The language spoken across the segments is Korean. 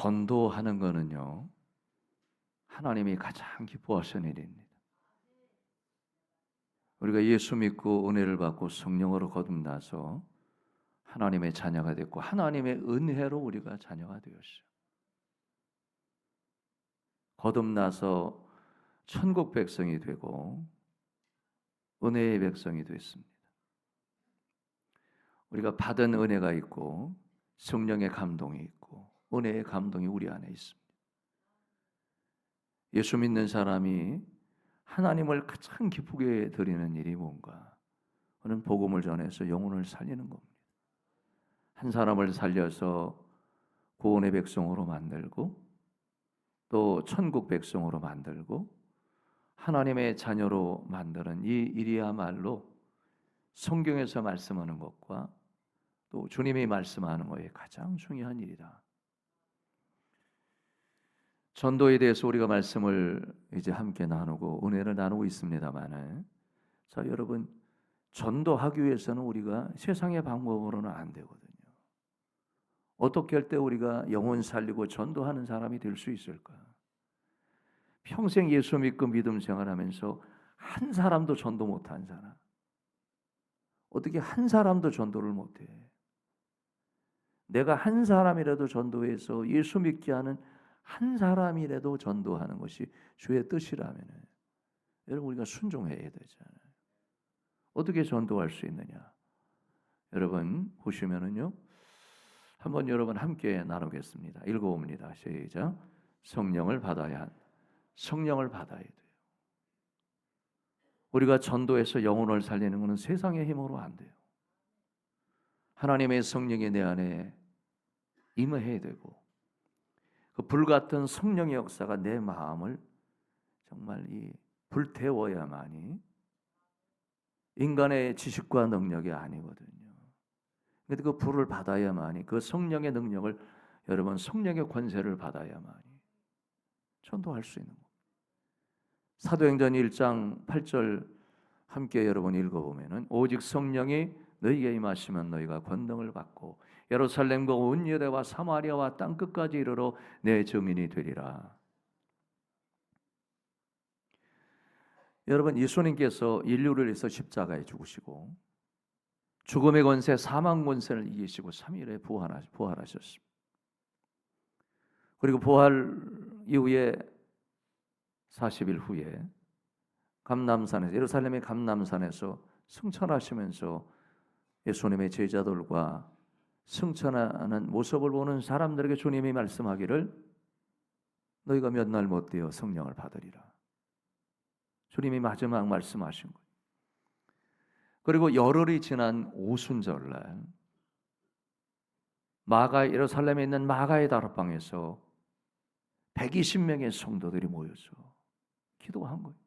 전도하는 거는요, 하나님이 가장 기뻐하시는 일입니다. 우리가 예수 믿고 은혜를 받고 성령으로 거듭나서 하나님의 자녀가 됐고 하나님의 은혜로 우리가 자녀가 되었어요. 거듭나서 천국 백성이 되고 은혜의 백성이 됐습니다. 우리가 받은 은혜가 있고 성령의 감동이 있고 은혜의 감동이 우리 안에 있습니다. 예수 믿는 사람이 하나님을 가장 기쁘게 드리는 일이 뭔가? 그는 복음을 전해서 영혼을 살리는 겁니다. 한 사람을 살려서 구원의 백성으로 만들고 또 천국 백성으로 만들고 하나님의 자녀로 만드는 이 일이야말로 성경에서 말씀하는 것과 또 주님이 말씀하는 것이 가장 중요한 일이다. 전도에 대해서 우리가 말씀을 이제 함께 나누고 은혜를 나누고 있습니다만은, 자 여러분, 전도하기 위해서는 우리가 세상의 방법으로는 안 되거든요. 어떻게 할 때 우리가 영혼 살리고 전도하는 사람이 될 수 있을까? 평생 예수 믿고 믿음 생활하면서 한 사람도 전도 못한 사람, 어떻게 한 사람도 전도를 못해? 내가 한 사람이라도 전도해서 예수 믿게 하는 한 사람이라도 전도하는 것이 주의 뜻이라면 여러분 우리가 순종해야 되잖아요. 어떻게 전도할 수 있느냐? 여러분 보시면은요, 한번 여러분 함께 나누겠습니다. 읽어봅니다. 시작. 성령을 받아야 돼요. 우리가 전도해서 영혼을 살리는 것은 세상의 힘으로 안 돼요. 하나님의 성령이 내 안에 임해야 되고 그 불같은 성령의 역사가 내 마음을 정말 불태워야만이, 인간의 지식과 능력이 아니거든요. 그런데 그 불을 받아야만이, 그 성령의 능력을, 여러분 성령의 권세를 받아야만이 전도할 수 있는 겁니다. 사도행전 1장 8절 함께 여러분 읽어보면은, 오직 성령이 너희에게 임하시면 너희가 권능을 받고 예루살렘과 온 유대와 사마리아와 땅 끝까지 이르러 내 증인이 되리라. 여러분 예수님께서 인류를 위해서 십자가에 죽으시고 죽음의 권세, 사망 권세를 이기시고 3일에 부활하셨습니다. 그리고 부활 이후에 40일 후에 감람산에서, 예루살렘의 감람산에서 승천하시면서 예수님의 제자들과 승천하는 모습을 보는 사람들에게 주님이 말씀하기를 너희가 몇 날 못 되어 성령을 받으리라. 주님이 마지막 말씀하신 거예요. 그리고 열흘이 지난 오순절날 예루살렘에 있는 마가의 다락방에서 120명의 성도들이 모여서 기도한 거예요.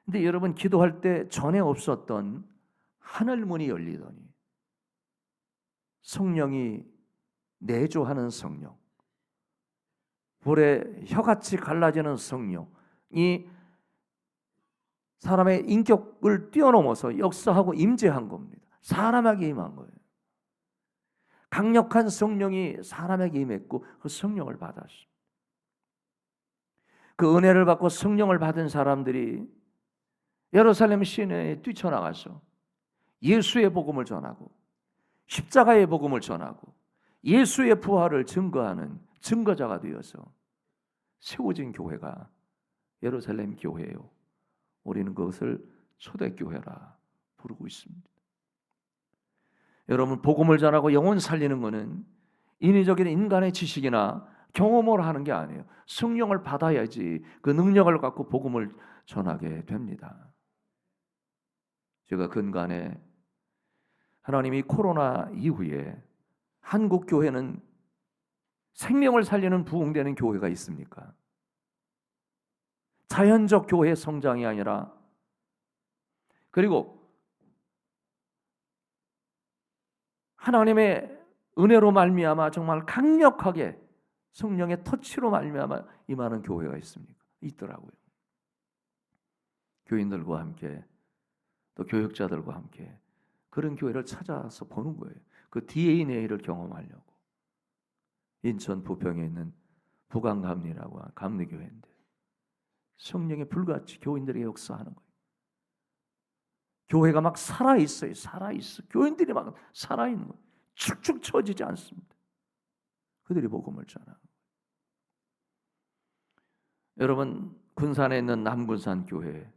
근데 여러분 기도할 때 전에 없었던 하늘문이 열리더니 성령이 내조하는 성령, 불에 혀같이 갈라지는 성령이 사람의 인격을 뛰어넘어서 역사하고 임재한 겁니다. 사람에게 임한 거예요. 강력한 성령이 사람에게 임했고 그 성령을 받았습니다. 그 은혜를 받고 성령을 받은 사람들이 예루살렘 시내에 뛰쳐나가서 예수의 복음을 전하고 십자가의 복음을 전하고 예수의 부활을 증거하는 증거자가 되어서 세워진 교회가 예루살렘 교회예요. 우리는 그것을 초대교회라 부르고 있습니다. 여러분 복음을 전하고 영혼 살리는 것은 인위적인 인간의 지식이나 경험으로 하는 게 아니에요. 성령을 받아야지 그 능력을 갖고 복음을 전하게 됩니다. 제가 근간에 하나님이 코로나 이후에 한국 교회는 생명을 살리는 부흥되는 교회가 있습니까? 자연적 교회 성장이 아니라, 그리고 하나님의 은혜로 말미암아 정말 강력하게 성령의 터치로 말미암아 임하는 교회가 있습니까? 있더라고요. 교인들과 함께 또 교육자들과 함께 그런 교회를 찾아서 보는 거예요. 그 DNA를 경험하려고. 인천 부평에 있는 부강감리라고 하는 감리교회인데 성령의 불같이 교인들에게 역사하는 거예요. 교회가 막 살아있어요. 살아있어. 교인들이 막 살아있는 거예요. 축축 처지지 않습니다. 그들이 복음을 전하고. 여러분, 군산에 있는 남군산 교회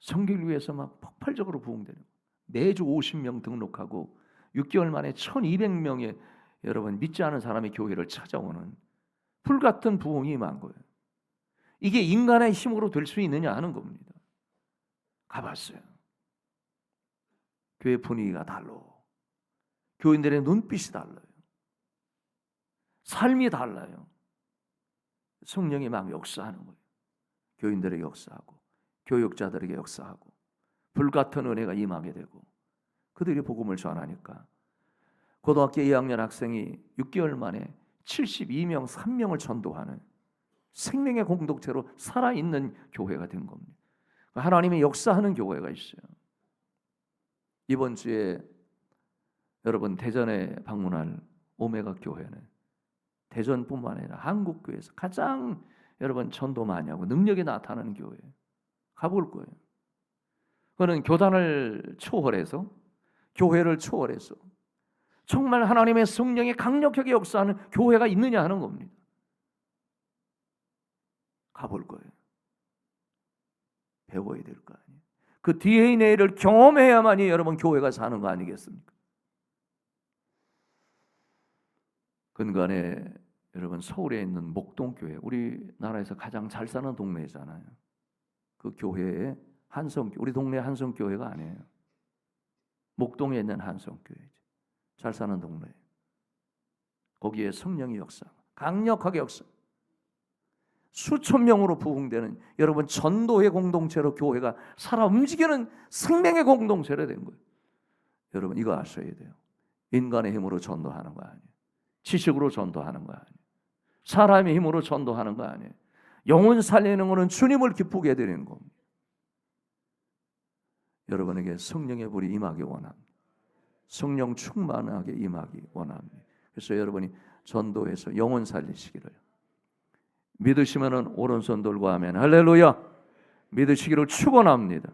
성교를 위해서 막 폭발적으로 부흥되는 거예요. 매주 50명 등록하고 6개월 만에 1200명의 여러분 믿지 않은 사람이 교회를 찾아오는 불같은 부흥이 임한 거예요. 이게 인간의 힘으로 될 수 있느냐 하는 겁니다. 가봤어요. 교회 분위기가 달라. 교인들의 눈빛이 달라요. 삶이 달라요. 성령이 막 역사하는 거예요. 교인들에게 역사하고 교육자들에게 역사하고 불같은 은혜가 임하게 되고 그들이 복음을 전하니까 고등학교 2학년 학생이 6개월 만에 72명 3명을 전도하는 생명의 공동체로 살아있는 교회가 된 겁니다. 하나님이 역사하는 교회가 있어요. 이번 주에 여러분 대전에 방문할 오메가 교회는 대전뿐만 아니라 한국교회에서 가장 여러분 전도 많이 하고 능력이 나타나는 교회예요. 가볼 거예요. 그거는 교단을 초월해서 교회를 초월해서 정말 하나님의 성령이 강력하게 역사하는 교회가 있느냐 하는 겁니다. 가볼 거예요. 배워야 될 거 아니에요. 그 DNA를 경험해야만이 여러분 교회가 사는 거 아니겠습니까? 근간에 여러분 서울에 있는 목동교회, 우리나라에서 가장 잘 사는 동네잖아요. 그 교회에 우리 동네 한성교회가 아니에요. 목동에 있는 한성교회죠. 잘 사는 동네. 거기에 성령의 역사, 강력하게 역사. 수천 명으로 부흥되는 여러분 전도의 공동체로 교회가 살아 움직이는 생명의 공동체로 된 거예요. 여러분 이거 아셔야 돼요. 인간의 힘으로 전도하는 거 아니에요. 지식으로 전도하는 거 아니에요. 사람의 힘으로 전도하는 거 아니에요. 영혼 살리는 것은 주님을 기쁘게 해드리는 겁니다. 여러분에게 성령의 불이 임하기 원합니다. 성령 충만하게 임하기 원합니다. 그래서 여러분이 전도해서 영혼 살리시기를 믿으시면은 오른손 들고 하면 할렐루야 믿으시기를 축원합니다.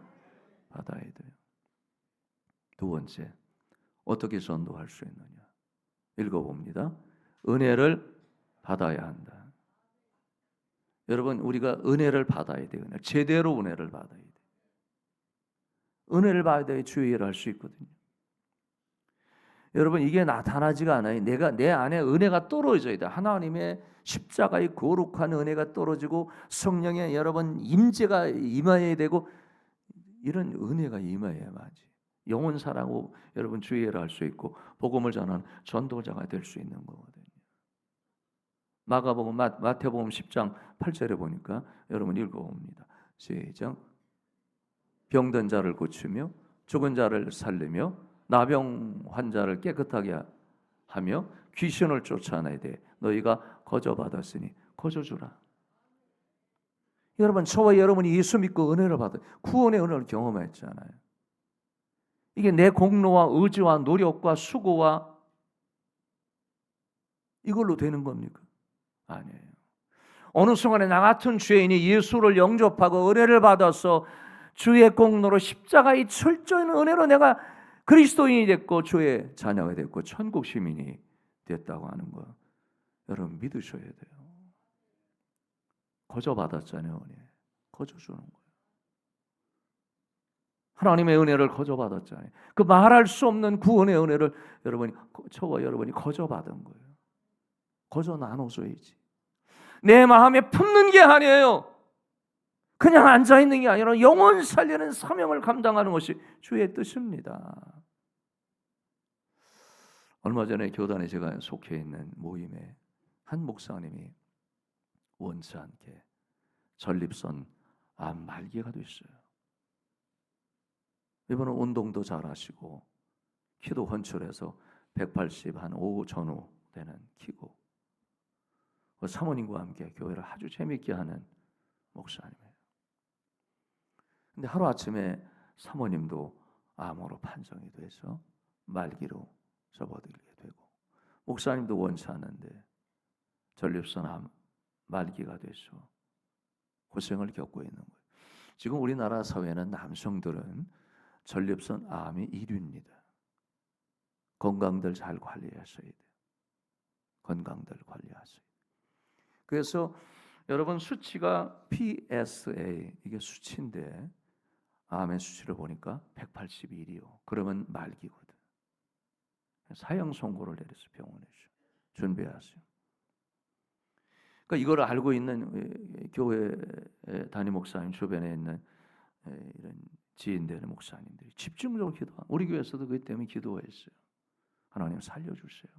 받아야 돼요. 두 번째, 어떻게 전도할 수 있느냐 읽어봅니다. 은혜를 받아야 한다. 여러분 우리가 은혜를 받아야 돼요. 제대로 은혜를 받아야 돼요. 은혜를 받아야 주의 일을 할 수 있거든요. 여러분 이게 나타나지가 않아요. 내 안에 은혜가 떨어져야 돼. 하나님의 십자가의 거룩한 은혜가 떨어지고 성령의 여러분 임재가 임해야 되고 이런 은혜가 임해야만지 영혼 사랑하고 여러분 주의 일을 할 수 있고 복음을 전하는 전도자가 될 수 있는 거거든요. 마태복음 10장 8절에 보니까 여러분 읽어봅니다. 시작. 병든 자를 고치며 죽은 자를 살리며 나병 환자를 깨끗하게 하며 귀신을 쫓아내야 돼. 너희가 거저 받았으니 거저 주라. 여러분 저와 여러분이 예수 믿고 은혜를 받아 구원의 은혜를 경험했잖아요. 이게 내 공로와 의지와 노력과 수고와 이걸로 되는 겁니까? 아니에요. 어느 순간에 나 같은 죄인이 예수를 영접하고 은혜를 받아서 주의 공로로 십자가의 철저한 은혜로 내가 그리스도인이 됐고 주의 자녀가 됐고 천국 시민이 됐다고 하는 거 여러분 믿으셔야 돼요. 거저 받았잖아요. 은혜. 거저 주는 거예요. 하나님의 은혜를 거저 받았잖아요. 그 말할 수 없는 구원의 은혜를 저와 여러분이 거저 받은 거예요. 거저 나눠줘야지. 내 마음에 품는 게 아니에요. 그냥 앉아있는 게 아니라 영혼 살리는 사명을 감당하는 것이 주의 뜻입니다. 얼마 전에 교단에 제가 속해 있는 모임에 한 목사님이 원치 않게 전립선 암 말기가 됐어요. 이분은 운동도 잘하시고 키도 헌칠해서 180 한 5 전후 되는 키고 사모님과 함께 교회를 아주 재밌게 하는 목사님이에요. 근데 하루아침에 사모님도 암으로 판정이 돼서 말기로 접어들게 되고 목사님도 원치 않는데 전립선 말기가 돼서 고생을 겪고 있는 거예요. 지금 우리나라 사회는 남성들은 전립선 암이 1위입니다. 건강들 잘 관리하셔야 돼요. 건강들 관리하세요. 그래서 여러분 수치가 PSA 이게 수치인데 암의 수치를 보니까 181이요. 그러면 말기거든. 사형 선고를 내려서 병원에서 준비하세요. 그러니까 이걸 알고 있는 교회 담임 목사님 주변에 있는 이런 지인들의 목사님들이 집중적으로 기도하고 우리 교회에서도 그 때문에 기도했어요. 하나님 살려주세요.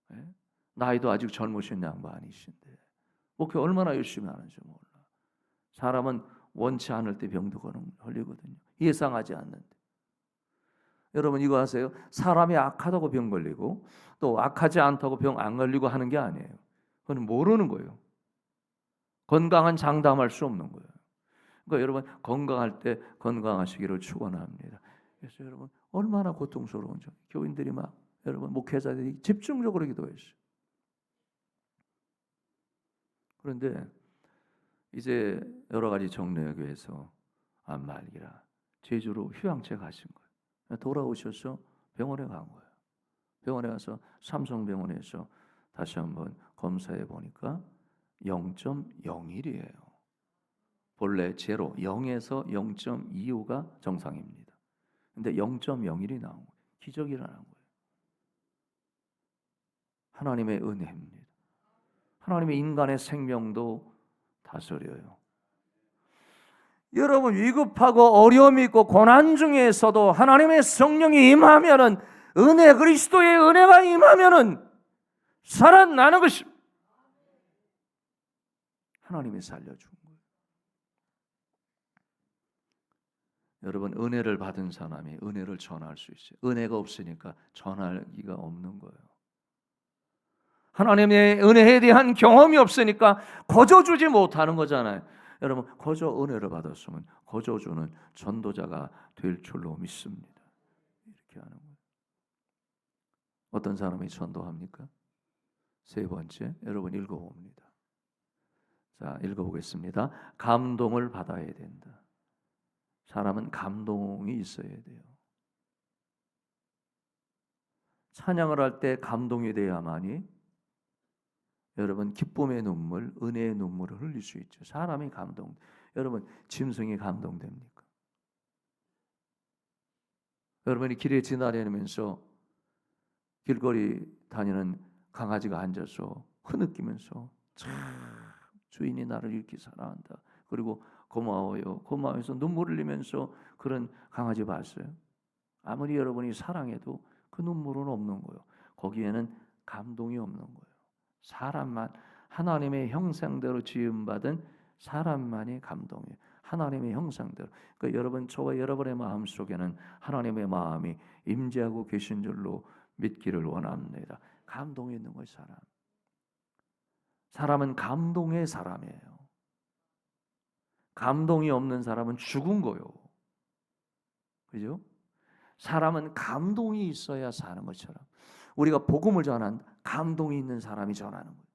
네? 나이도 아직 젊으신 양반이신데 목회 얼마나 열심히 하는지 몰라. 사람은 원치 않을 때 병도 걸리거든요. 예상하지 않는데. 여러분 이거 아세요? 사람이 악하다고 병 걸리고 또 악하지 않다고 병 안 걸리고 하는 게 아니에요. 그건 모르는 거예요. 건강한 장담할 수 없는 거예요. 그러니까 여러분 건강할 때 건강하시기를 축원합니다. 그래서 여러분 얼마나 고통스러운지 교인들이 막 여러분 목회자들이 집중적으로 기도했어요. 그런데 이제 여러 가지 정례교회에서 암 말기라 제주로 휴양체 가신 거예요. 돌아오셔서 병원에 간 거예요. 병원에 가서 삼성병원에서 다시 한번 검사해 보니까 0.01이에요. 본래 제로 0에서 0.25가 정상입니다. 근데 0.01이 나온 거예요. 기적이 일어난 거예요. 하나님의 은혜입니다. 하나님의 인간의 생명도 다스려요. 여러분 위급하고 어려움이 있고 고난 중에서도 하나님의 성령이 임하면은 은혜 그리스도의 은혜가 임하면은 살아나는 것이 하나님이 살려준 거예요. 여러분 은혜를 받은 사람이 은혜를 전할 수 있어요. 은혜가 없으니까 전하기가 없는 거예요. 하나님의 은혜에 대한 경험이 없으니까 거저 주지 못하는 거잖아요. 여러분 거저 은혜를 받았으면 거저 주는 전도자가 될 줄로 믿습니다. 이렇게 하는 거예요. 어떤 사람이 전도합니까? 세 번째 여러분 읽어봅니다. 자 읽어보겠습니다. 감동을 받아야 된다. 사람은 감동이 있어야 돼요. 찬양을 할 때 감동이 돼야만이 여러분 기쁨의 눈물, 은혜의 눈물을 흘릴 수 있죠. 사람이 감동. 여러분 짐승이 감동됩니까? 여러분이 길에 지나다니면서 길거리 다니는 강아지가 앉아서 흐느끼면서 참 주인이 나를 이렇게 사랑한다. 그리고 고마워요. 고마워해서 눈물 흘리면서 그런 강아지 봤어요? 아무리 여러분이 사랑해도 그 눈물은 없는 거예요. 거기에는 감동이 없는 거예요. 사람만 하나님의 형상대로 지음받은 사람만이 감동이에요. 하나님의 형상대로. 그러니까 여러분 저와 여러분의 마음 속에는 하나님의 마음이 임재하고 계신 줄로 믿기를 원합니다. 감동이 있는 거예요. 사람은 감동의 사람이에요. 감동이 없는 사람은 죽은 거요. 그죠? 사람은 감동이 있어야 사는 것처럼 우리가 복음을 전한 감동이 있는 사람이 전하는 거예요.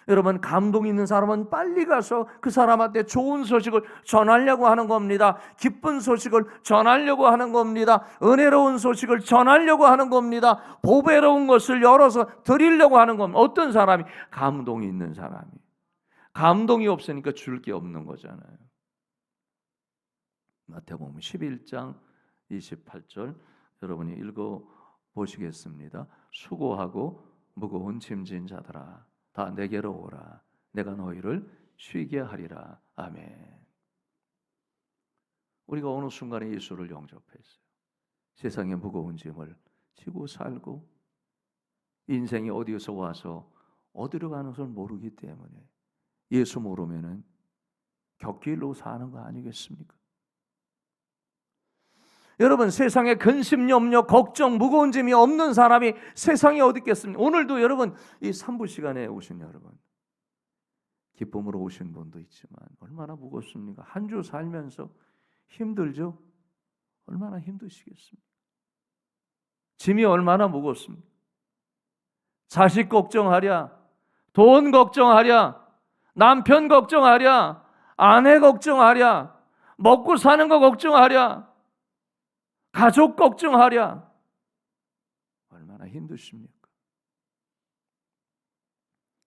여러분 감동이 있는 사람은 빨리 가서 그 사람한테 좋은 소식을 전하려고 하는 겁니다. 기쁜 소식을 전하려고 하는 겁니다. 은혜로운 소식을 전하려고 하는 겁니다. 보배로운 것을 열어서 드리려고 하는 겁니다. 어떤 사람이? 감동이 있는 사람이. 감동이 없으니까 줄 게 없는 거잖아요. 마태복음 11장 28절 여러분이 읽어 보시겠습니다. 수고하고 무거운 짐진 자들아 다 내게로 오라. 내가 너희를 쉬게 하리라. 아멘. 우리가 어느 순간에 예수를 영접했어요. 세상의 무거운 짐을 지고 살고 인생이 어디에서 와서 어디로 가는 것을 모르기 때문에 예수 모르면은 곁길로 사는 거 아니겠습니까? 여러분 세상에 근심, 염려, 걱정, 무거운 짐이 없는 사람이 세상에 어디 있겠습니까? 오늘도 여러분 이 3부 시간에 오신 여러분 기쁨으로 오신 분도 있지만 얼마나 무겁습니까? 한 주 살면서 힘들죠? 얼마나 힘드시겠습니까? 짐이 얼마나 무겁습니까? 자식 걱정하랴, 돈 걱정하랴, 남편 걱정하랴, 아내 걱정하랴, 먹고 사는 거 걱정하랴, 가족 걱정하랴. 얼마나 힘드십니까?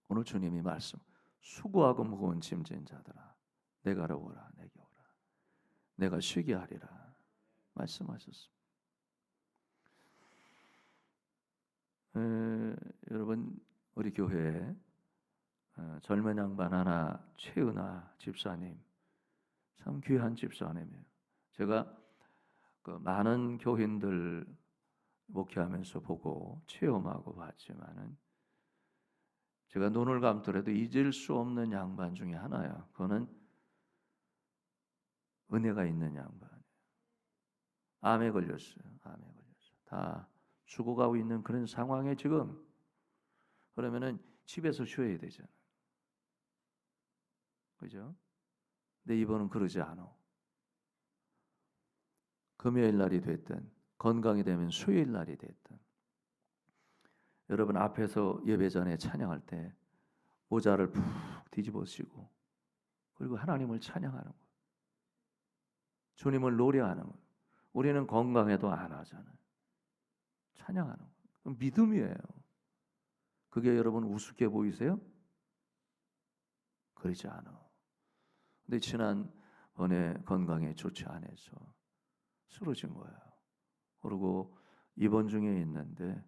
오늘 주님이 말씀, 수고하고 무거운 짐진 자들아 내가로 오라, 내게 오라, 내가 쉬게 하리라 말씀하셨습니다. 여러분, 우리 교회에 젊은 양반 하나, 최은아 집사님, 참 귀한 집사님이에요. 제가 그 많은 교인들 목회하면서 보고 체험하고 봤지만은 제가 눈을 감더라도 잊을 수 없는 양반 중에 하나야. 그거는 은혜가 있는 양반이에요. 암에 걸렸어요. 암에 걸렸어요. 다 죽어가고 있는 그런 상황에 지금, 그러면은 집에서 쉬어야 되잖아요. 그죠? 근데 이번은 그러지 않아. 금요일 날이 됐든 건강이 되면 수요일 날이 됐든, 여러분 앞에서 예배 전에 찬양할 때 모자를 푹 뒤집어쓰고 그리고 하나님을 찬양하는 거예요. 주님을 노래하는 거예요. 우리는 건강해도 안 하잖아요. 찬양하는 거예요. 믿음이에요. 그게 여러분 우습게 보이세요? 그러지 않아. 근데 지난번에 건강에 좋지 않아서 쓰러진 거예요. 그리고 입원 중에 있는데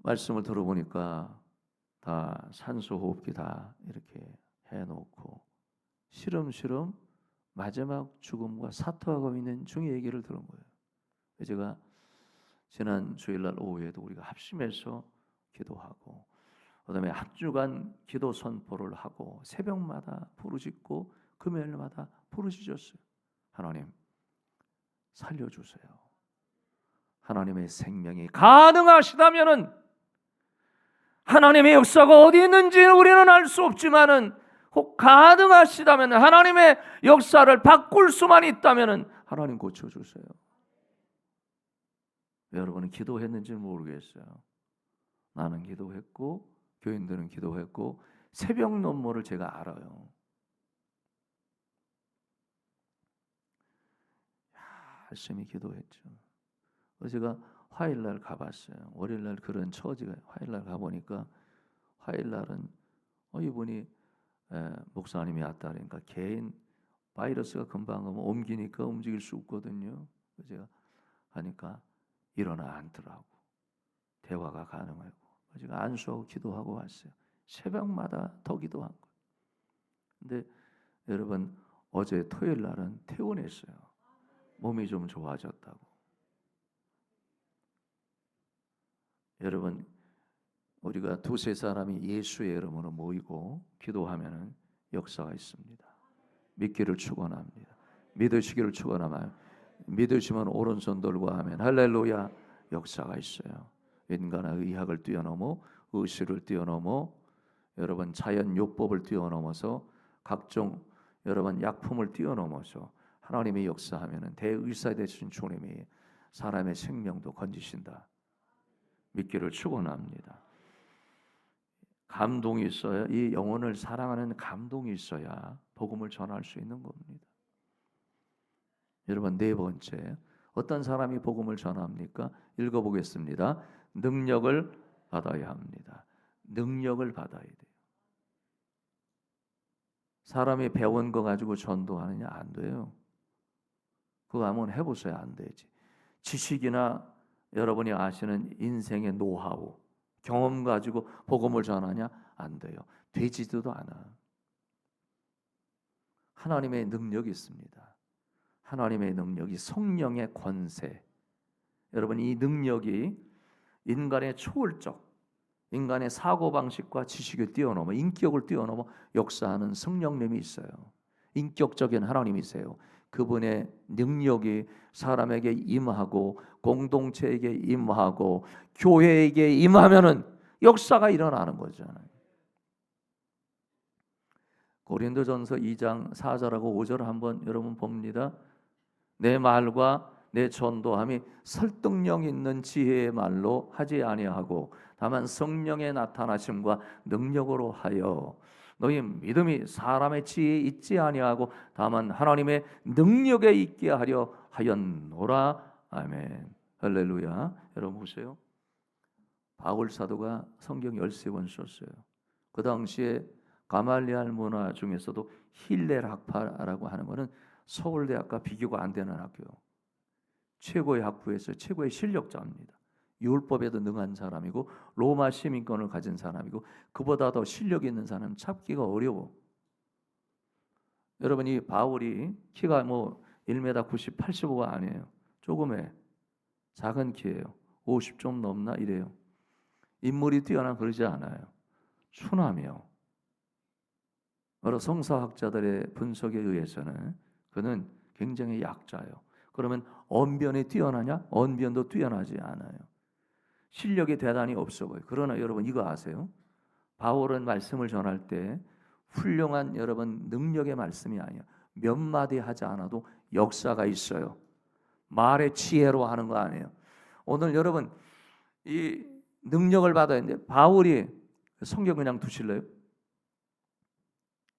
말씀을 들어보니까 다 산소호흡기 다 이렇게 해놓고 시름시름 마지막 죽음과 사투하고 있는 중에 얘기를 들은 거예요. 제가 지난 주일날 오후에도 우리가 합심해서 기도하고, 그다음에 한 주간 기도 선포를 하고 새벽마다 부르짖고 금요일마다 부르짖었어요. 하나님 살려주세요. 하나님의 생명이 가능하시다면은, 하나님의 역사가 어디 있는지 우리는 알 수 없지만은 혹 가능하시다면, 하나님의 역사를 바꿀 수만 있다면은 하나님 고쳐주세요. 여러분은 기도했는지 모르겠어요. 나는 기도했고 교인들은 기도했고 새벽 논모를 제가 알아요. 열심히 기도했죠. 그래서 제가 화요일날 가봤어요. 월요일날 그런 처지가, 화요일날 가보니까 화요일날은 이분이 목사님이 왔다 그러니까 개인 바이러스가 금방 옮기니까 움직일 수 없거든요. 그래서 제가 하니까 일어나 앉더라고. 대화가 가능하고. 제가 안수하고 기도하고 왔어요. 새벽마다 더 기도한 거예요. 근데 여러분 어제 토요일 날은 퇴원했어요. 몸이 좀 좋아졌다고. 여러분 우리가 두세 사람이 예수의 이름으로 모이고 기도하면은 역사가 있습니다. 믿기를 축원합니다. 믿으시기를 축원하며, 믿으시면 오른손 들고 하면 할렐루야, 역사가 있어요. 인간의 의학을 뛰어넘어, 의술을 뛰어넘어, 여러분 자연요법을 뛰어넘어서 각종 여러분 약품을 뛰어넘어서 하나님의 역사하면은 대의사 되신 주님이 사람의 생명도 건지신다. 믿기를 축원합니다. 감동이 있어야, 이 영혼을 사랑하는 감동이 있어야 복음을 전할 수 있는 겁니다. 여러분 네 번째, 어떤 사람이 복음을 전합니까? 읽어보겠습니다. 능력을 받아야 합니다. 능력을 받아야 돼요. 사람이 배운 거 가지고 전도하느냐? 안 돼요. 그거 한번 해보세요. 안 되지. 지식이나 여러분이 아시는 인생의 노하우, 경험 가지고 복음을 전하냐? 안 돼요. 되지도 않아. 하나님의 능력이 있습니다. 하나님의 능력이 성령의 권세. 여러분 이 능력이 인간의 초월적, 인간의 사고방식과 지식을 뛰어넘어, 인격을 뛰어넘어 역사하는 성령님이 있어요. 인격적인 하나님이세요. 그분의 능력이 사람에게 임하고 공동체에게 임하고 교회에게 임하면은 역사가 일어나는 거잖아요. 고린도전서 2장 4절하고 5절 한번 여러분 봅니다. 내 말과 내 전도함이 설득력 있는 지혜의 말로 하지 아니하고 다만 성령의 나타나심과 능력으로 하여 너희 믿음이 사람의 지혜에 있지 아니하고 다만 하나님의 능력에 있게 하려 하였노라. 아멘. 할렐루야. 여러분 보세요. 바울 사도가 성경 13권 썼어요. 그 당시에 가말리알 문화 중에서도 힐렐 학파라고 하는 것은 서울대학과 비교가 안 되는 학교요. 최고의 학부에서 최고의 실력자입니다. 율법에도 능한 사람이고 로마 시민권을 가진 사람이고 그보다 더 실력 있는 사람 찾기가 어려워. 여러분 이 바울이 키가 뭐 1m 90, 85가 아니에요. 조금의 작은 키예요. 50 좀 넘나 이래요. 인물이 뛰어나 그러지 않아요. 추남이요. 여러 성서학자들의 분석에 의해서는 그는 굉장히 약자예요. 그러면 언변에 뛰어나냐? 언변도 뛰어나지 않아요. 실력이 대단히 없어 보여요. 그러나 여러분 이거 아세요? 바울은 말씀을 전할 때 훌륭한 여러분 능력의 말씀이 아니야. 몇 마디 하지 않아도 역사가 있어요. 말의 지혜로 하는 거 아니에요. 오늘 여러분 이 능력을 받아야 하는데 바울이 성경 그냥 두실래요?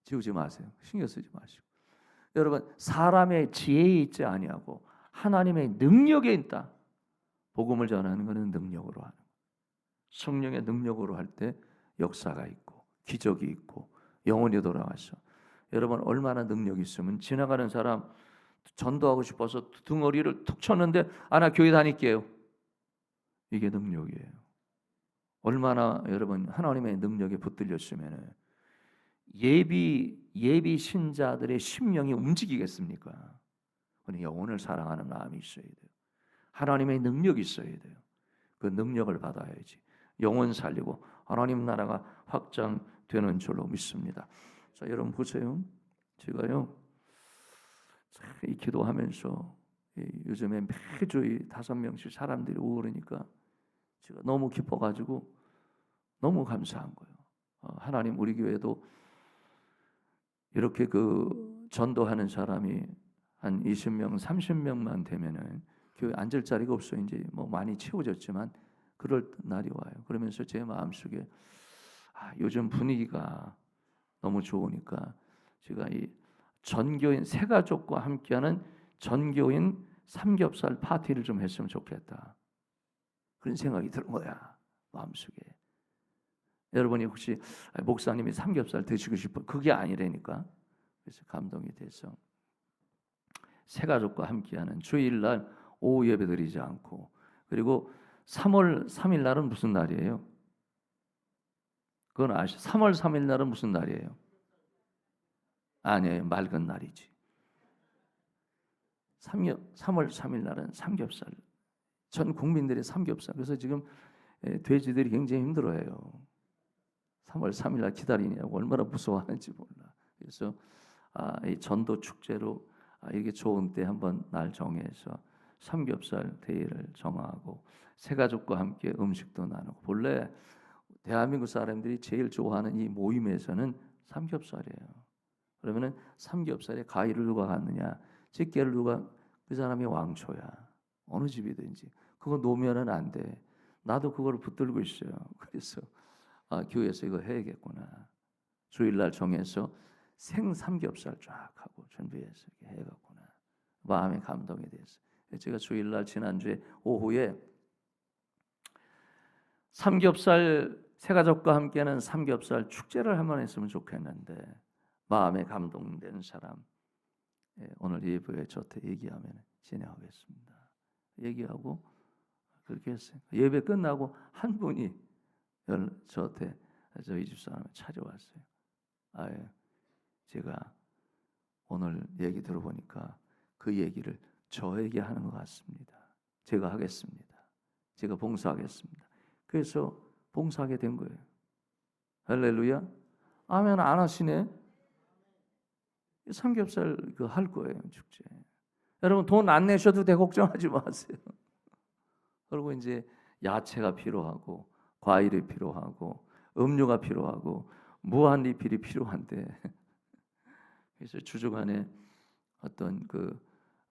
지우지 마세요. 신경 쓰지 마시고. 여러분 사람의 지혜에 있지 아니하고 하나님의 능력에 있다. 복음을 전하는 것은 능력으로 하는 거예요. 성령의 능력으로 할 때 역사가 있고 기적이 있고 영혼이 돌아와서 여러분 얼마나 능력이 있으면 지나가는 사람 전도하고 싶어서 등어리를 툭 쳤는데 나 교회 다닐게요. 이게 능력이에요. 얼마나 여러분 하나님의 능력에 붙들렸으면 예비 신자들의 심령이 움직이겠습니까? 그러니 영혼을 사랑하는 마음이 있어야 돼요. 하나님의 능력이 있어야 돼요. 그 능력을 받아야지 영혼 살리고 하나님 나라가 확장되는 줄로 믿습니다. 자, 여러분 보세요. 제가요 이 기도하면서 요즘에 매주 5명씩 사람들이 오고 그러니까 제가 너무 기뻐가지고 너무 감사한 거예요. 하나님 우리 교회도 이렇게 그 전도하는 사람이 한 20명, 30명만 되면은 교회 앉을 자리가 없어. 이제 뭐 많이 채워졌지만 그럴 날이 와요. 그러면서 제 마음속에 요즘 분위기가 너무 좋으니까 제가 이 전교인 새 가족과 함께하는 전교인 삼겹살 파티를 좀 했으면 좋겠다. 그런 생각이 드는 거야 마음속에. 여러분이 혹시 목사님이 삼겹살 드시고 싶어? 그게 아니라니까. 그래서 감동이 돼서 새 가족과 함께하는 주일날 오후 예배 드리지 않고 그리고 3월 3일 날은 무슨 날이에요? 그건 아시죠? 3월 3일 날은 무슨 날이에요? 아니에요. 맑은 날이지. 3월 3일 날은 삼겹살. 전 국민들이 삼겹살. 그래서 지금 돼지들이 굉장히 힘들어해요. 3월 3일 날 기다리냐고 얼마나 무서워하는지 몰라. 그래서 이 전도 축제로 이게 좋은 때 한번 날 정해서 삼겹살 데이를 정하고 새 가족과 함께 음식도 나누고 본래 대한민국 사람들이 제일 좋아하는 이 모임에서는 삼겹살이에요. 그러면은 삼겹살에 가위를 누가 갖느냐, 집게를 누가 그 사람이 왕초야. 어느 집이든지 그거 놓으면은 안 돼. 나도 그걸 붙들고 있어요. 그래서 교회에서 이거 해야겠구나. 주일날 정해서 생 삼겹살 쫙 하고 준비해서 이렇게 해갖구나. 마음에 감동이 됐어요. 제가 주일날 지난주에 오후에 삼겹살 새가족과 함께하는 삼겹살 축제를 한번 했으면 좋겠는데 마음에 감동된 사람 오늘 예배에 저한테 얘기하면 진행하겠습니다. 얘기하고 그렇게 했어요. 예배 끝나고 한 분이 저한테 저희 집사람을 찾아왔어요. 제가 오늘 얘기 들어보니까 그 얘기를 저에게 하는 것 같습니다. 제가 하겠습니다. 제가 봉사하겠습니다. 그래서 봉사하게 된 거예요. 할렐루야. 아멘. 안 하시네. 삼겹살 그 할 거예요 축제. 여러분 돈 안 내셔도 돼. 걱정하지 마세요. 그리고 이제 야채가 필요하고 과일이 필요하고 음료가 필요하고 무한 리필이 필요한데 그래서 주중간에 어떤 그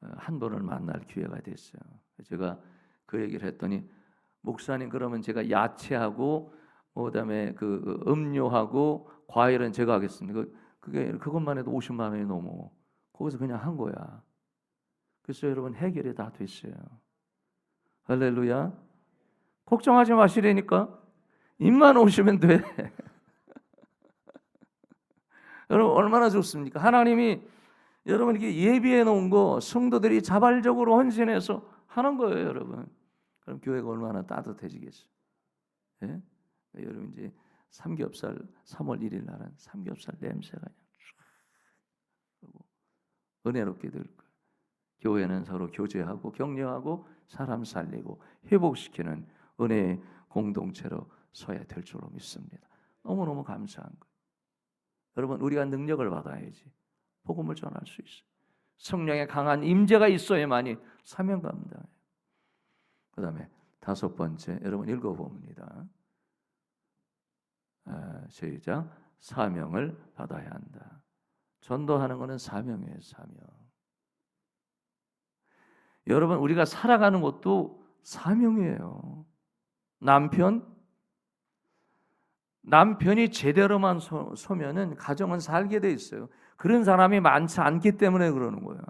한 분을 만날 기회가 됐어요. 제가 그 얘기를 했더니 목사님 그러면 제가 야채하고 그다음에 그 음료하고 과일은 제가 하겠습니다. 그것만 해도 50만 원이 넘어. 거기서 그냥 한 거야. 그래서 여러분 해결이 다 됐어요. 할렐루야. 걱정하지 마시라니까. 입만 오시면 돼. 여러분 얼마나 좋습니까? 하나님이 여러분에게 예비해 놓은 거 성도들이 자발적으로 헌신해서 하는 거예요, 여러분. 그럼 교회가 얼마나 따뜻해지겠어요? 예? 여러분 이제 삼겹살 3월 1일 날은 삼겹살 냄새가 그냥 쫙 은혜롭게 될 거예요. 교회는 서로 교제하고 격려하고 사람 살리고 회복시키는 은혜의 공동체로 서야 될 줄로 믿습니다. 너무너무 감사한 거예요. 여러분 우리가 능력을 받아야지 복음을 전할 수 있어요. 성령의 강한 임재가 있어야만이 사명 감당해요. 그 다음에 5번째 여러분 읽어봅니다. 시작. 사명을 받아야 한다. 전도하는 것은 사명이에요. 사명. 여러분 우리가 살아가는 것도 사명이에요. 남편이 제대로만 서면은 가정은 살게 돼 있어요. 그런 사람이 많지 않기 때문에 그러는 거야.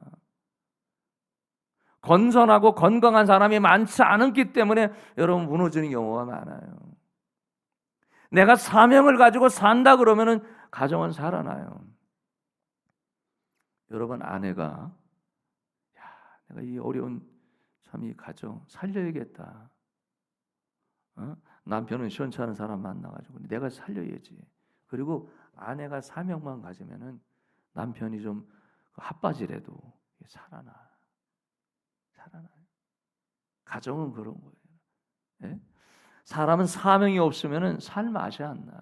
건전하고 건강한 사람이 많지 않기 때문에 여러분 무너지는 경우가 많아요. 내가 사명을 가지고 산다 그러면은 가정은 살아나요. 여러분 아내가 내가 이 어려운 참 이 가정 살려야겠다. 남편은 시원찮은 사람 만나가지고 내가 살려야지. 그리고 아내가 사명만 가지면은 남편이 좀 핫바지라도 살아나요. 가정은 그런 거예요. 예? 사람은 사명이 없으면은 살 맛이 안 나.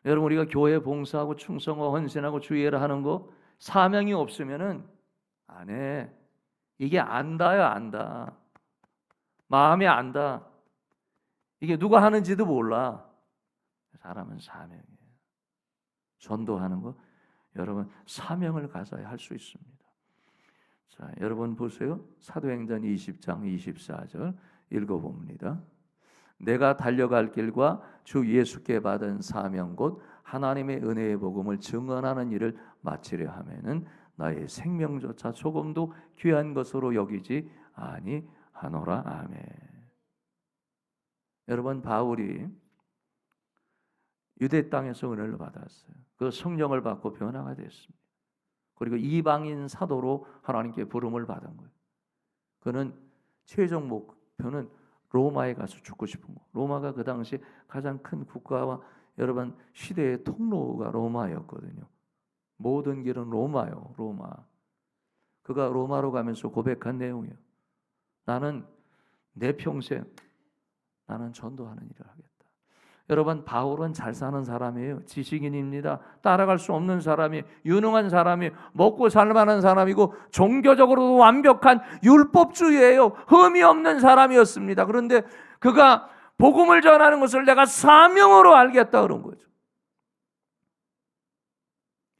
여러분 우리가 교회 봉사하고 충성하고 헌신하고 주의를 하는 거 사명이 없으면은 안 해. 이게 안다요, 안다. 마음이 안다. 이게 누가 하는지도 몰라. 사람은 사명이에요. 전도하는 거 여러분 사명을 가져야 할 수 있습니다. 자, 여러분 보세요. 사도행전 20장 24절 읽어봅니다. 내가 달려갈 길과 주 예수께 받은 사명 곧 하나님의 은혜의 복음을 증언하는 일을 마치려 하면은 나의 생명조차 조금도 귀한 것으로 여기지 아니하노라. 아멘. 여러분 바울이 유대 땅에서 은혜를 받았어요. 그 성령을 받고 변화가 됐습니다. 그리고 이방인 사도로 하나님께 부름을 받은 거예요. 그는 최종 목표는 로마에 가서 죽고 싶은 거. 로마가 그 당시 가장 큰 국가와 여러분 시대의 통로가 로마였거든요. 모든 길은 로마요. 로마. 그가 로마로 가면서 고백한 내용이에요. 나는 내 평생 나는 전도하는 일을 하겠다. 여러분 바울은 잘 사는 사람이에요. 지식인입니다. 따라갈 수 없는 사람이 유능한 사람이 먹고 살만한 사람이고 종교적으로도 완벽한 율법주의예요. 흠이 없는 사람이었습니다. 그런데 그가 복음을 전하는 것을 내가 사명으로 알겠다 그런 거죠.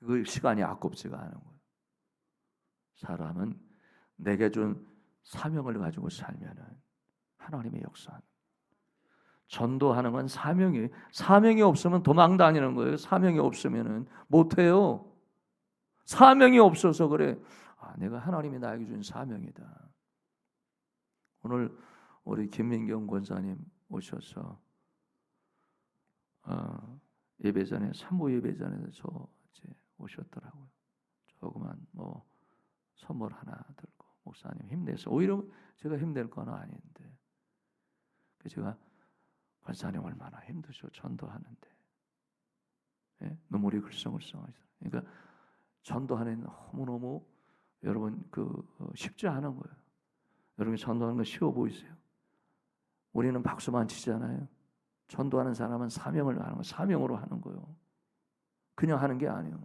그 시간이 아깝지가 않은 거예요. 사람은 내게 준 사명을 가지고 살면은 하나님의 역사는 전도하는 건 사명이 없으면 도망 다니는 거예요. 사명이 없으면은 못 해요. 사명이 없어서 그래. 내가 하나님이 나에게 준 사명이다. 오늘 우리 김민경 권사님 오셔서 예배 전에 산부 예배 전에 저 오셨더라고요. 조그만 선물 하나 들고 목사님 힘내서 오히려 제가 힘낼 건 아닌데 제가 권사님 얼마나 힘드셔 전도하는데 예? 눈물이 글썽글썽하시죠. 그러니까 전도하는 너무너무 여러분 쉽지 않은 거예요. 여러분 전도하는 거 쉬워 보이세요? 우리는 박수만 치잖아요. 전도하는 사람은 사명을 하는 거 사명으로 하는 거예요. 그냥 하는 게 아니에요.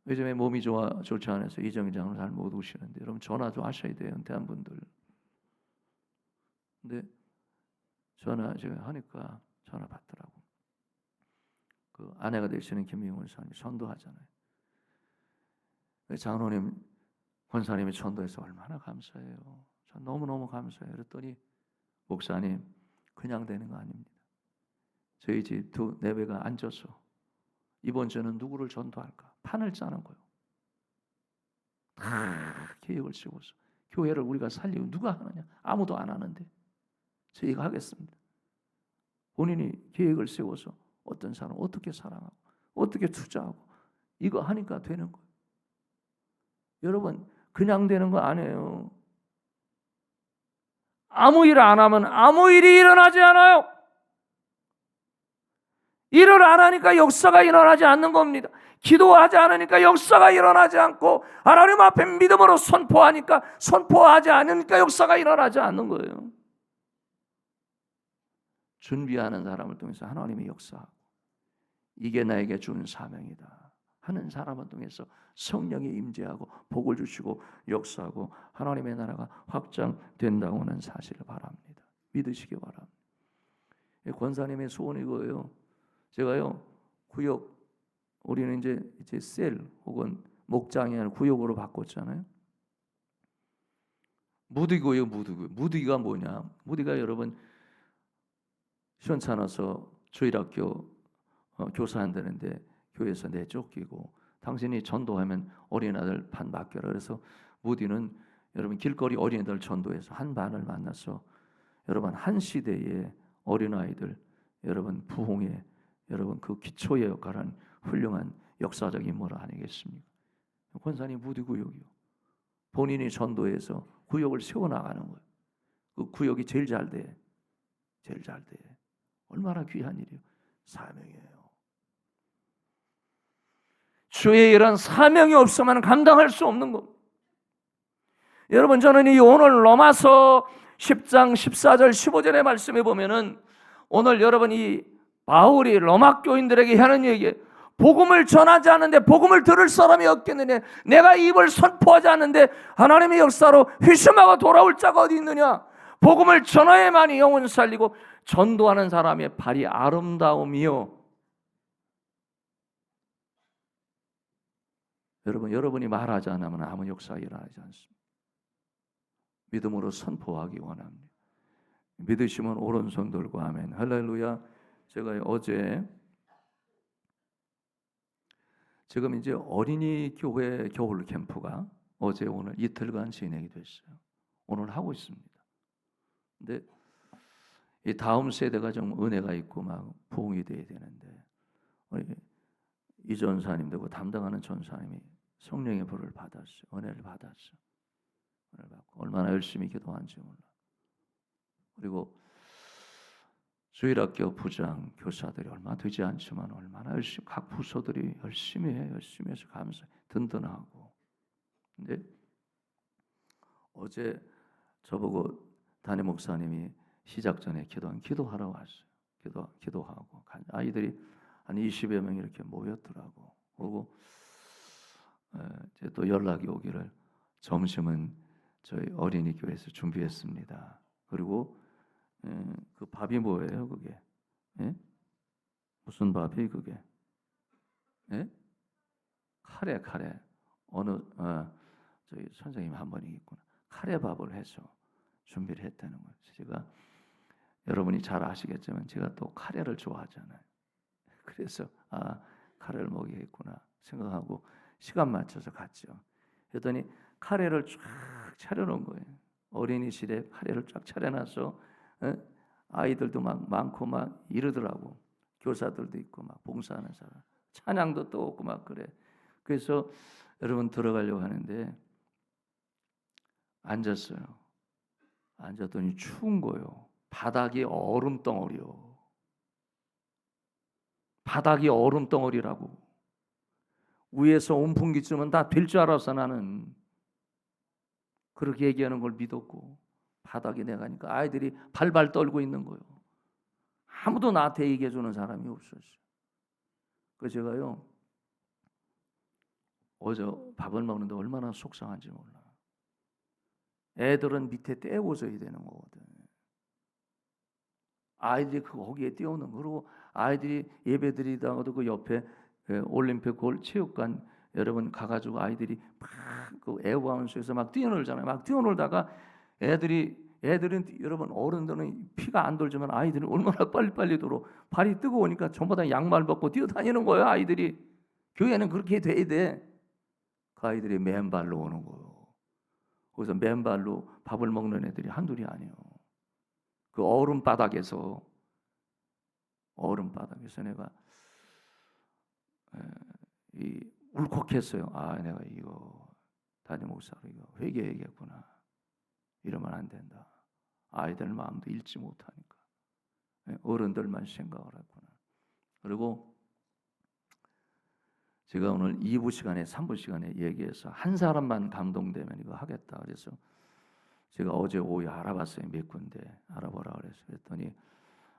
요즘에 몸이 좋지 않아서 이정희 장로 잘 못 오시는데 여러분 전화 좀 하셔야 돼요. 은퇴한 분들. 근데 전화 제가 하니까 전화 받더라고. 그 아내가 되시는 김용훈 사님 전도하잖아요. 장로님 권사님이 전도해서 얼마나 감사해요. 전 너무너무 감사해요. 그랬더니 목사님 그냥 되는 거 아닙니다. 저희 집 두 내외가 앉아서 이번 주는 누구를 전도할까 판을 짜는 거예요. 다 계획을 세워서 교회를 우리가 살리고 누가 하느냐? 아무도 안 하는데 저희가 하겠습니다. 본인이 계획을 세워서 어떤 사람 어떻게 사랑하고 어떻게 투자하고 이거 하니까 되는 거예요. 여러분 그냥 되는 거 아니에요. 아무 일 안 하면 아무 일이 일어나지 않아요. 일을 안 하니까 역사가 일어나지 않는 겁니다. 기도하지 않으니까 역사가 일어나지 않고 하나님 앞에 믿음으로 선포하니까 선포하지 않으니까 역사가 일어나지 않는 거예요. 준비하는 사람을 통해서 하나님의 역사하고 이게 나에게 주는 사명이다 하는 사람을 통해서 성령이 임재하고 복을 주시고 역사하고 하나님의 나라가 확장된다고 하는 사실을 바랍니다. 믿으시기 바랍니다. 권사님의 소원이 이거예요. 제가요 구역 우리는 이제 셀 혹은 목장이 아니라 구역으로 바꿨잖아요. 무디고요, 무디고. 무디가 뭐냐? 무디가 여러분 시원찮아서 주일학교 교사한다는데 교회에서 내쫓기고 당신이 전도하면 어린아이들 반 맡겨라. 그래서 무디는 여러분 길거리 어린이들 전도해서 한 반을 만나서 여러분 한 시대의 어린아이들 여러분 부흥의 여러분 그 기초의 역할은 훌륭한 역사적 인물 아니겠습니까? 권사님 무디 구역이요. 본인이 전도해서 구역을 세워나가는 거예요. 그 구역이 제일 잘 돼. 제일 잘 돼. 얼마나 귀한 일이에요. 사명이에요. 주의 일은 사명이 없으면 감당할 수 없는 겁니다. 여러분 저는 이 오늘 로마서 10장 14절 15절의 말씀에 보면은 오늘 여러분 이 바울이 로마 교인들에게 하는 얘기예요. 복음을 전하지 않는데 복음을 들을 사람이 없겠느냐. 내가 입을 선포하지 않는데 하나님의 역사로 회심하고 돌아올 자가 어디 있느냐. 복음을 전하야만이 영혼 살리고 전도하는 사람의 발이 아름다움이요. 여러분이 말하지 않으면 아무 역사가 일어나지 않습니다. 믿음으로 선포하기 원합니다. 믿으시면 오른손 들고 아멘. 할렐루야. 제가 어제 지금 이제 어린이 교회 겨울 캠프가 어제 오늘 이틀간 진행이 됐어요. 오늘 하고 있습니다. 근데 이 다음 세대가 좀 은혜가 있고 막 부흥이 돼야 되는데 이 전사님도 담당하는 전사님이 성령의 불을 받았어요. 은혜를 받았어요. 은혜를 받고 얼마나 열심히 기도한지 몰라. 그리고 주일학교 부장 교사들이 얼마 되지 않지만 얼마나 열심히 각 부서들이 열심히 해 열심히 해서 감사 든든하고. 근데 어제 저보고 담임 목사님이 시작 전에 기도하러 왔어요. 기도하고 아이들이 한 20여 명 이렇게 모였더라고. 그리고 이제 또 연락이 오기를 점심은 저희 어린이 교회에서 준비했습니다. 그리고 그 밥이 뭐예요, 그게? 예? 무슨 밥이 그게? 예? 카레. 어느 저희 선생님 한 분이 있구나. 카레 밥을 해서 준비를 했다는 거예요. 제가 여러분이 잘 아시겠지만 제가 또 카레를 좋아하잖아요. 그래서 카레를 먹여야겠구나 생각하고 시간 맞춰서 갔죠. 그랬더니 카레를 쫙 차려놓은 거예요. 어린이실에 카레를 쫙 차려놔서 아이들도 막 많고 막 이러더라고. 교사들도 있고 막 봉사하는 사람, 찬양도 또 오고 막 그래. 그래서 여러분 들어가려고 하는데 앉았어요. 앉았더니 추운 거요. 바닥이 얼음 덩어리요. 바닥이 얼음 덩어리라고. 위에서 온풍기쯤은 다 될 줄 알았어 나는. 그렇게 얘기하는 걸 믿었고 바닥이 내가니까 아이들이 발발 떨고 있는 거예요. 아무도 나한테 얘기해 주는 사람이 없었어요. 그래서 제가요 어제 밥을 먹는데 얼마나 속상한지 몰라. 애들은 밑에 떼어줘야 되는 거거든. 아이들이 거기에 띄우는 거. 그리고 아이들이 예배 드리다가도 그 옆에 올림픽 체육관 여러분 가가지고 아이들이 막 그 애호강원 속에서 막 뛰어놀잖아요. 막 뛰어놀다가 애들은 여러분 어른들은 피가 안 돌지만 아이들은 얼마나 빨리빨리 돌아. 발이 뜨거우니까 전부 다 양말 벗고 뛰어다니는 거예요. 아이들이. 교회는 그렇게 돼야 돼. 그 아이들이 맨발로 오는 거예요. 거기서 맨발로 밥을 먹는 애들이 한둘이 아니에요. 그 얼음바닥에서 내가 울컥했어요. 아, 내가 이거 담임 목사로 이거 회개해야겠구나. 이러면 안 된다. 아이들 마음도 읽지 못하니까 어른들만 생각을 했구나. 그리고 제가 오늘 2부 시간에 3부 시간에 얘기해서 한 사람만 감동되면 이거 하겠다. 그래서 제가 어제 오후에 알아봤어요. 몇 군데 알아보라 그랬어요. 그랬더니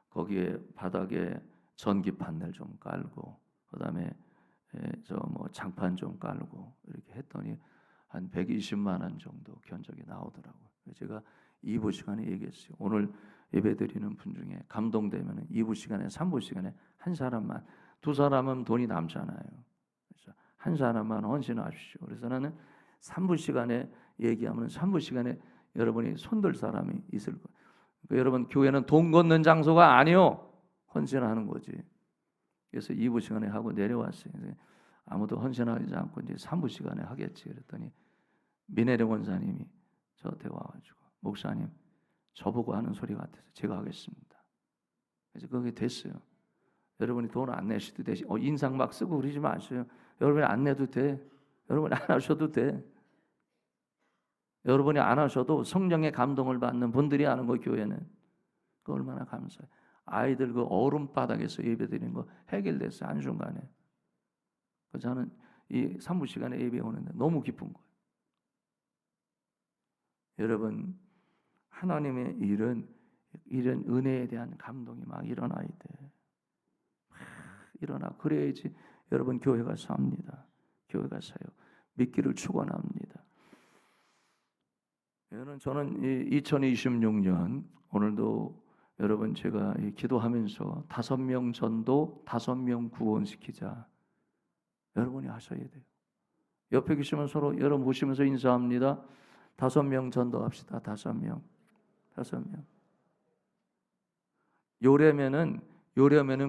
거기에 바닥에 전기 판넬 좀 깔고 그다음에 저 뭐 장판 좀 깔고 이렇게 했더니 한 120만 원 정도 견적이 나오더라고요. 제가 2부 시간에 얘기했어요. 오늘 예배드리는 분 중에 감동되면 2부 시간에 3부 시간에 한 사람만, 두 사람은 돈이 남잖아요. 그래서 한 사람만 헌신하십시오. 그래서 나는 3부 시간에 얘기하면 3부 시간에 여러분이 손들 사람이 있을 거예요. 그러니까 여러분 교회는 돈 걷는 장소가 아니요. 헌신하는 거지. 그래서 2부 시간에 하고 내려왔어요. 아무도 헌신하지 않고 이제 3부 시간에 하겠지. 그랬더니 미네르 원사님이 저한테 와가지고 목사님 저보고 하는 소리 같아서 제가 하겠습니다. 그래서 그게 됐어요. 여러분이 돈 안 내셔도 되시. 인상 막 쓰고 그러지 마세요. 여러분이 안 내도 돼. 여러분이 안 하셔도 돼. 여러분이 안 하셔도 성령의 감동을 받는 분들이 하는 거 교회는 그 얼마나 감사해요. 아이들 그 얼음바닥에서 예배드리는 거 해결됐어요. 한순간에. 저는 이 3부 시간에 예배 오는데 너무 기쁜 거예요. 여러분 하나님의 이런 은혜에 대한 감동이 막 일어나야 돼. 일어나. 그래야지 여러분 교회가 삽니다. 교회가 사요. 믿기를 축원합니다. 저는 2026년 오늘도 여러분 제가 기도하면서 5명 전도, 5명 구원시키자. 여러분이 하셔야 돼요. 옆에 계시면 서로 여러분 보시면서 인사합니다. 5명 전도합시다. 5명. 요래면은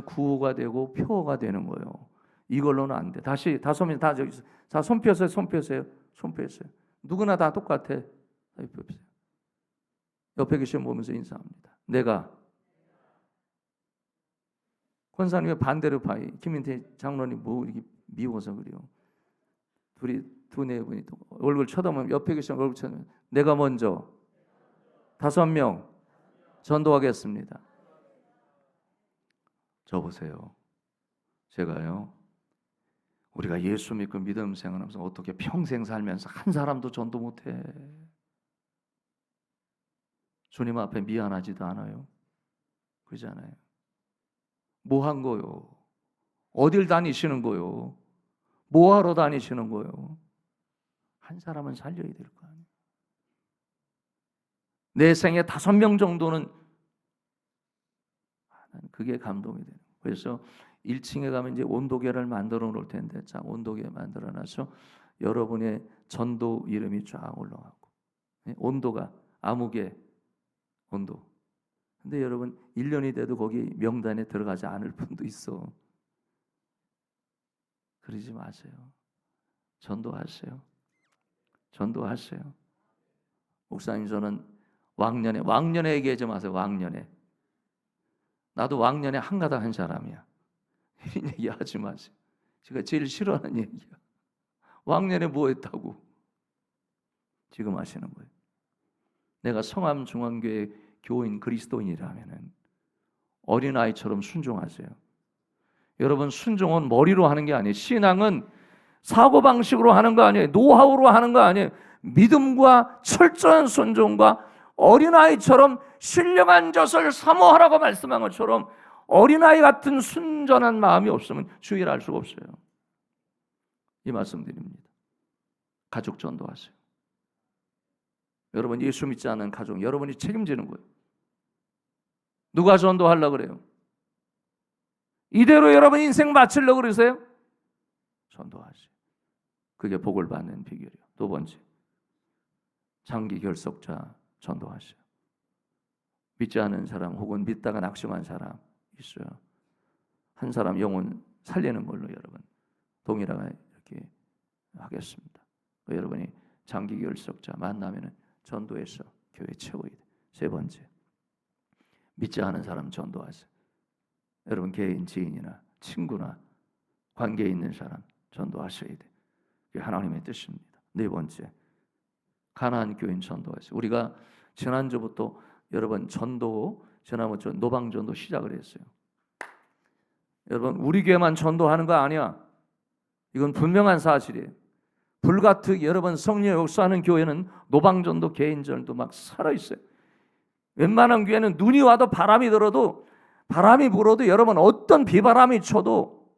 구호가 되고 표어가 되는 거예요. 이걸로는 안 돼. 다시 5명 다 저기 자 손 펴세요. 누구나 다 똑같아. 옆에 계시면 보면서 인사합니다. 내가 권사님의 반대로 봐요. 김인태 장로님 뭐 이렇게 미워서 그래요. 두네 분이 또 얼굴 쳐다보면 옆에 계시면 얼굴 쳐다보면 내가 먼저 5명 전도하겠습니다. 저 보세요. 제가요. 우리가 예수 믿고 믿음 생활하면서 어떻게 평생 살면서 한 사람도 전도 못해. 주님 앞에 미안하지도 않아요. 그러잖아요. 뭐 한 거요? 어딜 다니시는 거요? 뭐 하러 다니시는 거요? 한 사람은 살려야 될 거 아니에요. 내 생에 5명 정도는 그게 감동이 돼요. 그래서 1층에 가면 이제 온도계를 만들어 놓을 텐데, 자 온도계 만들어 놔서 여러분의 전도 이름이 쫙 올라가고, 온도가 아무개 온도. 근데 여러분 1년이 돼도 거기 명단에 들어가지 않을 분도 있어. 그러지 마세요. 전도하세요. 목사님 저는 왕년에 얘기하지 마세요. 왕년에. 나도 왕년에 한가닥 한 사람이야. 이런 얘기 하지 마세요. 제가 제일 싫어하는 얘기야. 왕년에 뭐 했다고 지금 하시는 거예요. 내가 성암중앙교회 교인 그리스도인이라면은 어린아이처럼 순종하세요. 여러분 순종은 머리로 하는 게 아니에요. 신앙은 사고방식으로 하는 거 아니에요. 노하우로 하는 거 아니에요. 믿음과 철저한 순종과 어린아이처럼 신령한 젖을 사모하라고 말씀한 것처럼 어린아이 같은 순전한 마음이 없으면 주의를 알 수가 없어요. 이 말씀 드립니다. 가족 전도하세요. 여러분 예수 믿지 않는 가족 여러분이 책임지는 거예요. 누가 전도하려고 그래요? 이대로 여러분 인생 마치려고 그러세요? 전도하세요. 그게 복을 받는 비결이에요. 두 번째, 장기 결석자 전도하세요. 믿지 않은 사람 혹은 믿다가 낙심한 사람 있어요. 한 사람 영혼 살리는 걸로 여러분 동일하게 이렇게 하겠습니다. 여러분이 장기 결석자 만나면은 전도해서 교회 채워야 돼. 세 번째, 믿지 않은 사람 전도하세요. 여러분 개인 지인이나 친구나 관계에 있는 사람 전도하셔야 돼. 그게 하나님의 뜻입니다. 네 번째, 가나안 교인 전도하세요. 우리가 지난주부터 여러분 전도, 지난번에 노방 전도 시작을 했어요. 여러분 우리 교회만 전도하는 거 아니야. 이건 분명한 사실이에요. 불같은 여러분 성령 역사하는 교회는 노방전도 개인전도 막 살아있어요. 웬만한 교회는 눈이 와도 바람이 들어도 바람이 불어도 여러분 어떤 비바람이 쳐도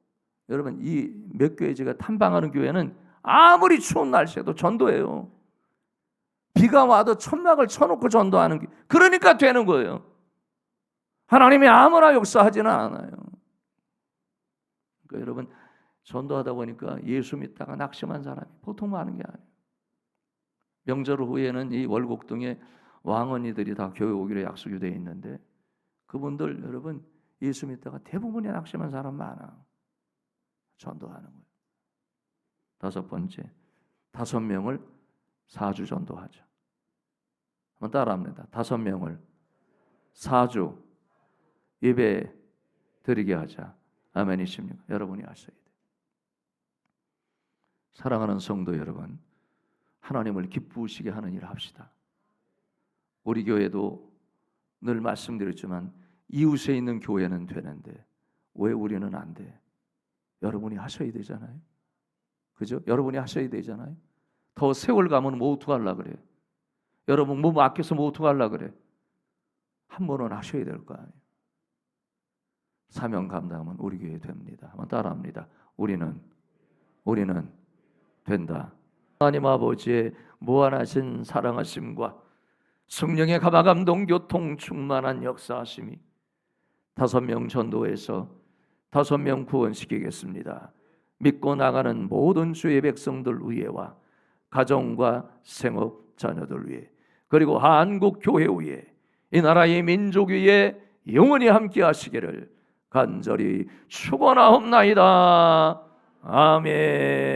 여러분 이 몇 교회 제가 탐방하는 교회는 아무리 추운 날씨에도 전도해요. 비가 와도 천막을 쳐놓고 전도하는 교회. 그러니까 되는 거예요. 하나님이 아무나 역사하지는 않아요. 그러니까 여러분 전도하다 보니까 예수 믿다가 낙심한 사람이 보통 많은 게 아니에요. 명절 후에는 이 월곡동에 왕언니들이 다 교회 오기로 약속이 되어 있는데 그분들 여러분 예수 믿다가 대부분이 낙심한 사람 많아. 전도하는 거예요. 다섯 번째, 5명을 4주 전도하죠. 한번 따라합니다. 5명을 4주 예배 드리게 하자. 아멘이십니까? 여러분이 하셔야 돼요. 사랑하는 성도 여러분, 하나님을 기쁘시게 하는 일을 합시다. 우리 교회도 늘 말씀드렸지만 이웃에 있는 교회는 되는데 왜 우리는 안 돼? 여러분이 하셔야 되잖아요. 그죠? 여러분이 하셔야 되잖아요. 더 세월 가면 뭐 어떡하려고 그래? 여러분 뭐 아껴서 뭐 어떡하려고 그래? 한 번은 하셔야 될 거 아니에요. 사명 감당하면 우리 교회 됩니다. 한번 따라합니다. 우리는 된다. 하나님 아버지의 무한하신 사랑하심과 성령의 감화감동 교통 충만한 역사하심이 5명 전도해서 5명 구원시키겠습니다. 믿고 나가는 모든 주의 백성들 위에와 가정과 생업 자녀들 위에 그리고 한국 교회 위에 이 나라의 민족 위에 영원히 함께 하시기를 간절히 축원하옵나이다. 아멘.